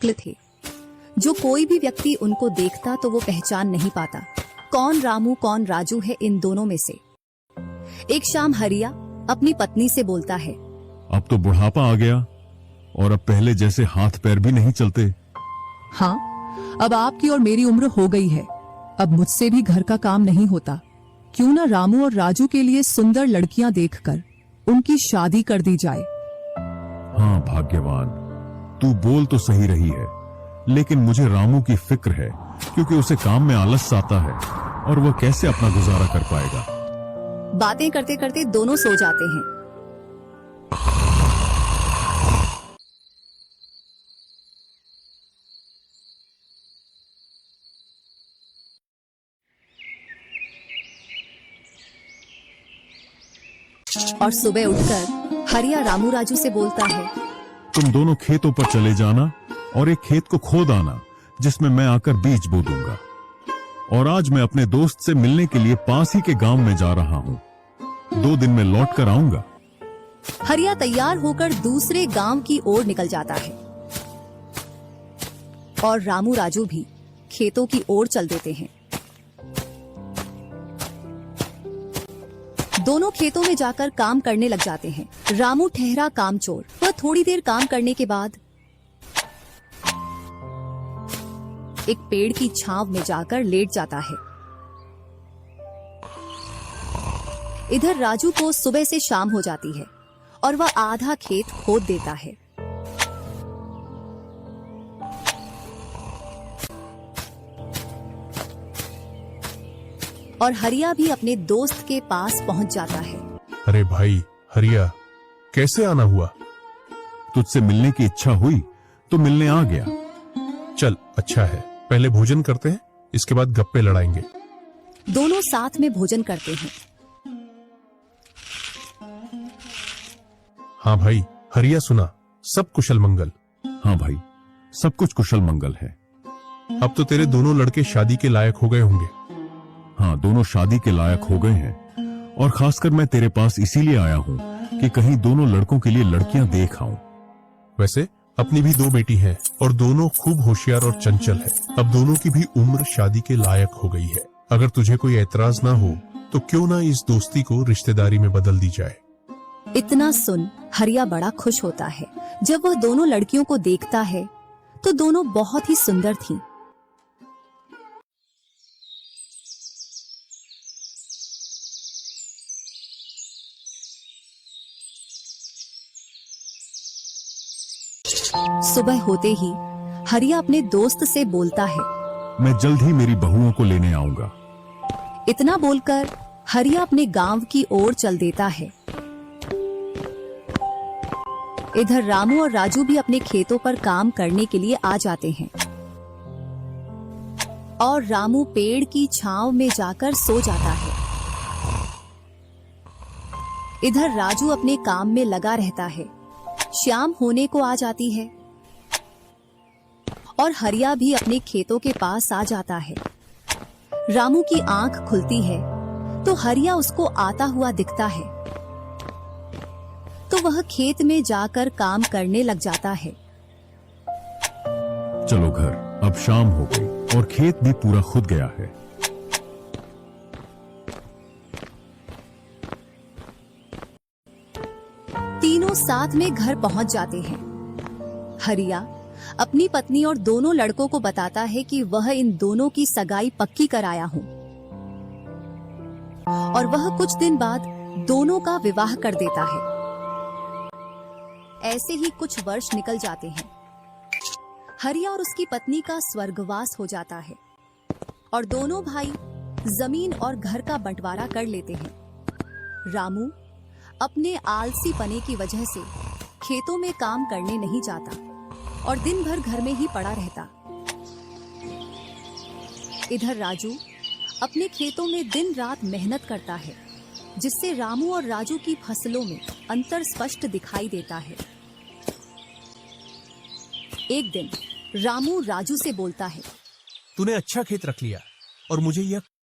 शुक्ल थे, जो कोई भी व्यक्ति उनको देखता तो वो पहचान नहीं पाता कौन रामू कौन राजू है इन दोनों में से। एक शाम हरिया अपनी पत्नी से बोलता है, अब तो बुढ़ापा आ गया और अब पहले जैसे हाथ पैर भी नहीं चलते। हाँ, अब आपकी और मेरी उम्र हो गई है, अब मुझसे भी घर का काम नहीं होता। क्यों ना रामू और राजू के लिए सुंदर लड़कियां देखकर उनकी शादी कर दी जाए। हाँ भाग्यवान, तू बोल तो सही रही है, लेकिन मुझे रामू की फिक्र है, क्योंकि उसे काम में आलस आता है और वह कैसे अपना गुजारा कर पाएगा। बातें करते करते दोनों सो जाते हैं। और सुबह उठकर हरिया रामू राजू से बोलता है, तुम दोनों खेतों पर चले जाना और एक खेत को खोद आना जिसमें मैं आकर बीज बो दूंगा। और आज मैं अपने दोस्त से मिलने के लिए पास ही के गांव में जा रहा हूं, 2 दिन में लौट कर आऊंगा। हरिया तैयार होकर दूसरे गांव की ओर निकल जाता है और रामू राजू भी खेतों की ओर चल देते हैं। दोनों खेतों में जाकर काम करने लग जाते हैं। रामू ठहरा कामचोर, वह थोड़ी देर काम करने के बाद एक पेड़ की छांव में जाकर लेट जाता है। इधर राजू को सुबह से शाम हो जाती है और वह आधा खेत खोद देता है। और हरिया भी अपने दोस्त के पास पहुंच जाता है। अरे भाई हरिया, कैसे आना हुआ? तुझसे मिलने की इच्छा हुई तो मिलने आ गया। चल अच्छा है, पहले भोजन करते हैं, इसके बाद गप्पे लड़ाएंगे। दोनों साथ में भोजन करते हैं। हाँ भाई हरिया, सुना, सब कुशल मंगल। हाँ भाई, सब कुछ कुशल मंगल है। अब तो तेरे दोनों लड़के शादी के लायक हो गए होंगे। हाँ, दोनों शादी के लायक हो गए हैं और खासकर मैं तेरे पास इसीलिए आया हूँ कि कहीं दोनों लड़कों के लिए लड़कियां देख आऊं। वैसे अपनी भी 2 बेटी हैं और दोनों खूब होशियार और चंचल है। अब दोनों की भी उम्र शादी के लायक हो गई है। अगर तुझे कोई ऐतराज ना हो तो क्यों ना इस दोस्ती को रिश्तेदारी में बदल दी जाए। इतना सुन हरिया बड़ा खुश होता है। जब वह दोनों लड़कियों को देखता है तो दोनों बहुत ही सुंदर थीं। सुबह होते ही हरिया अपने दोस्त से बोलता है, मैं जल्द ही मेरी बहुओं को लेने आऊंगा। इतना बोलकर हरिया अपने गांव की ओर चल देता है। इधर रामू और राजू भी अपने खेतों पर काम करने के लिए आ जाते हैं और रामू पेड़ की छांव में जाकर सो जाता है। इधर राजू अपने काम में लगा रहता है। शाम होने को आ जाती है और हरिया भी अपने खेतों के पास आ जाता है। रामू की आंख खुलती है तो हरिया उसको आता हुआ दिखता है, तो वह खेत में जाकर काम करने लग जाता है। चलो घर, अब शाम हो गई और खेत भी पूरा खुद गया है। तीनों साथ में घर पहुंच जाते हैं। हरिया अपनी पत्नी और दोनों लड़कों को बताता है कि वह इन दोनों की सगाई पक्की कराया हूं और वह कुछ दिन बाद दोनों का विवाह कर देता है। ऐसे ही कुछ वर्ष निकल जाते हैं। हरिया और उसकी पत्नी का स्वर्गवास हो जाता है और दोनों भाई जमीन और घर का बंटवारा कर लेते हैं। रामू अपने आलसी पने की वजह से खेतों में काम करने नहीं जाता और दिन भर घर में ही पड़ा रहता। इधर राजू अपने खेतों में दिन रात मेहनत करता है, जिससे रामू और राजू की फसलों में अंतर स्पष्ट दिखाई देता है। एक दिन रामू राजू से बोलता है, तूने अच्छा खेत रख लिया और मुझे यह